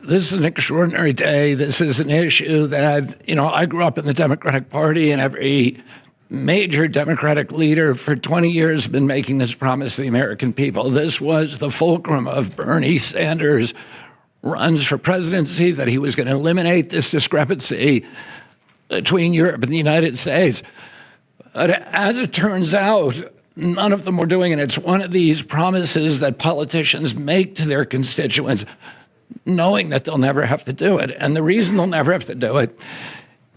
This is an extraordinary day. This is an issue that, I grew up in the Democratic Party, and every major Democratic leader for 20 years has been making this promise to the American people. This was the fulcrum of Bernie Sanders' runs for presidency, that he was going to eliminate this discrepancy between Europe and the United States. But as it turns out, none of them were doing it. It's one of these promises that politicians make to their constituents, knowing that they'll never have to do it. And the reason they'll never have to do it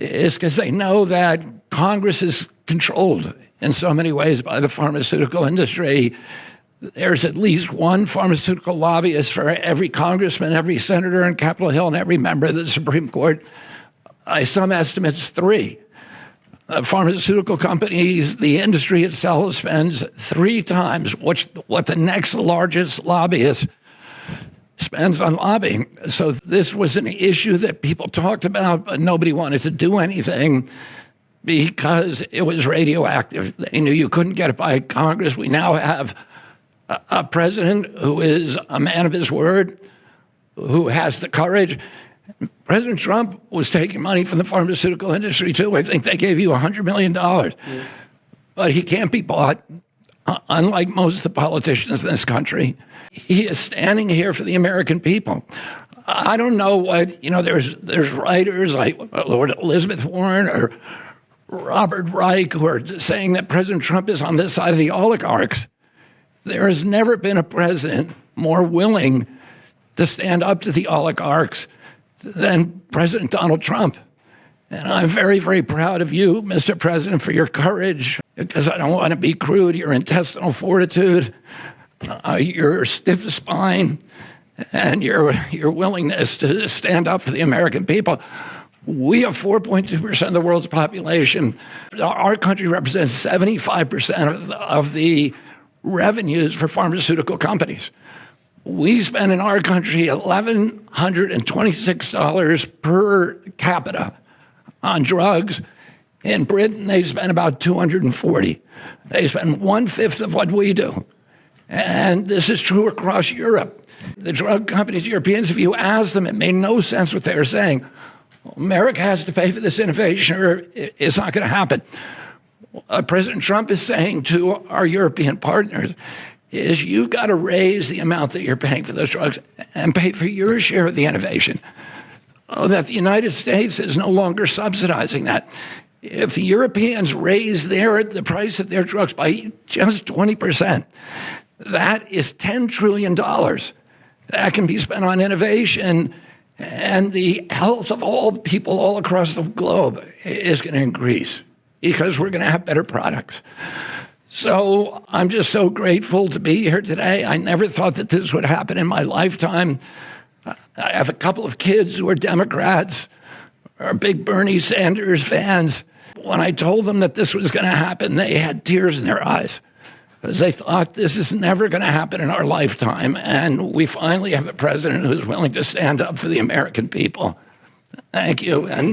is because they know that Congress is controlled in so many ways by the pharmaceutical industry. There's at least one pharmaceutical lobbyist for every congressman, every senator on Capitol Hill, and every member of the Supreme Court. By some estimates, 3. Pharmaceutical companies, the industry itself, spends 3 times what the next largest lobbyist spends on lobbying. So this was an issue that people talked about, but nobody wanted to do anything because it was radioactive. They knew you couldn't get it by Congress. We now have a president who is a man of his word, who has the courage. President Trump was taking money from the pharmaceutical industry, too. I think they gave you $100 million. Yeah. But he can't be bought, unlike most of the politicians in this country. He is standing here for the American people. I don't know what, there's writers like Lord Elizabeth Warren or Robert Reich who are saying that President Trump is on this side of the oligarchs. There has never been a president more willing to stand up to the oligarchs than President Donald Trump. And I'm very, very proud of you, Mr. President, for your courage, because I don't want to be crude, your intestinal fortitude, your stiff spine, and your willingness to stand up for the American people. We have 4.2% of the world's population. Our country represents 75% of the revenues for pharmaceutical companies. We spend in our country $1,126 per capita on drugs. In Britain, they spend about $240. They spend 1/5 of what we do. And this is true across Europe. The drug companies, Europeans, if you ask them, it made no sense what they were saying. America has to pay for this innovation or it's not going to happen. What President Trump is saying to our European partners is you've got to raise the amount that you're paying for those drugs and pay for your share of the innovation. That the United States is no longer subsidizing that. If the Europeans raise the price of their drugs by just 20%, that is $10 trillion that can be spent on innovation, and the health of all people all across the globe is going to increase because we're going to have better products. So I'm just so grateful to be here today. I never thought that this would happen in my lifetime. I have a couple of kids who are Democrats, are big Bernie Sanders fans. When I told them that this was going to happen, they had tears in their eyes because they thought this is never going to happen in our lifetime. And we finally have a president who's willing to stand up for the American people. Thank you. And